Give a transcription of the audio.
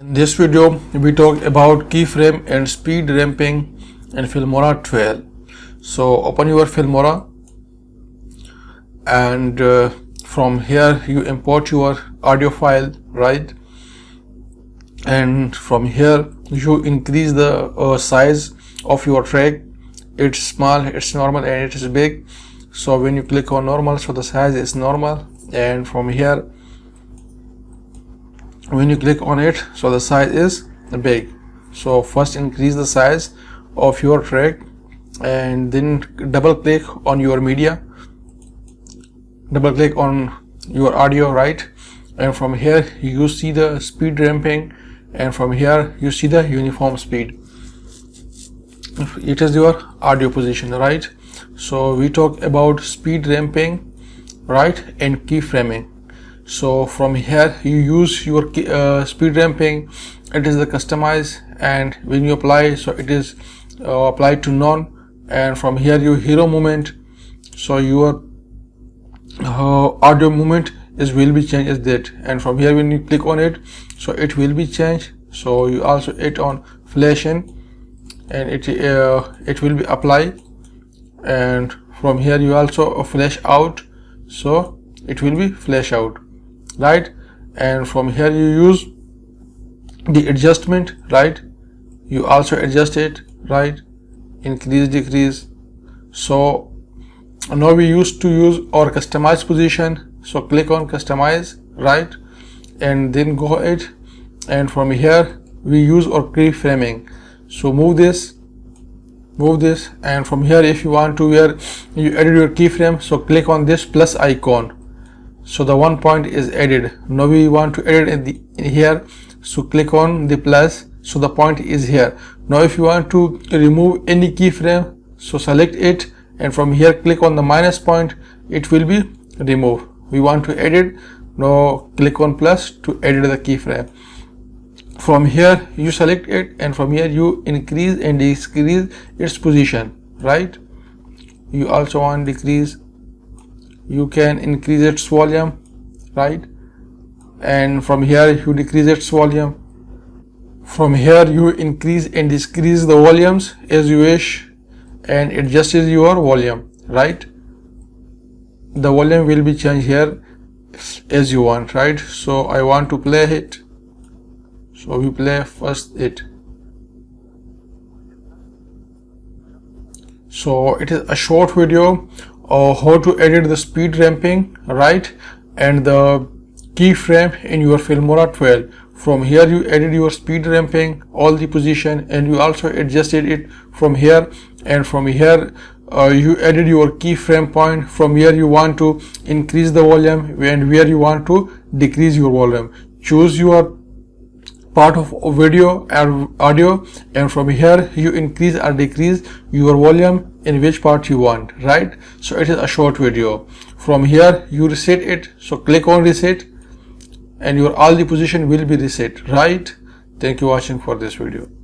In this video, we talk about keyframe and speed ramping in Filmora 12. So open your Filmora and from here you import your audio file, right? And from here you increase the size of your track. It's small, it's normal, and it is big. So when you click on normal, so the size is normal, and from here when you click on it, so the size is big. So first increase the size of your track and then double click on your media, double click on your audio, right? And from here you see the speed ramping, and from here you see the uniform speed. It is your audio position, right? So we talk about speed ramping, right, and keyframing. So from here you use your speed ramping. It is the customize, and when you apply, so it is applied to none, and from here you hero movement, so your audio movement will be changed as that, and from here when you click on it, so it will be changed. So you also hit on flash in, and it will be applied, and from here you also flash out, so it will be flash out, right? And from here you use the adjustment, right? You also adjust it, right? Increase, decrease. So now we used to use our customize position, so click on customize, right? And then go ahead, and from here we use our keyframing. So move this, and from here if you want to where you edit your keyframe, so click on this plus icon. So the 1 point is added. Now we want to edit in here, so click on the plus, so the point is here. Now if you want to remove any keyframe, so select it, and from here click on the minus point, it will be removed. We want to edit, now click on plus to edit the keyframe. From here you select it, and from here you increase and decrease its position, right? You also want decrease, you can increase its volume, right? And from here you decrease its volume. From here you increase and decrease the volumes as you wish, and adjust your volume, right? The volume will be changed here as you want, right? So I want to play it, so we play first it. So it is a short video how to edit the speed ramping, right, and the keyframe in your Filmora 12. From here you edit your speed ramping, all the position, and you also adjusted it from here, and from here you edit your keyframe point. From here you want to increase the volume, and where you want to decrease your volume. Choose your part of video and audio, and from here you increase or decrease your volume in which part you want, right? So it is a short video. From here you reset it, so click on reset, and your all the position will be reset, right? Thank you for watching for this video.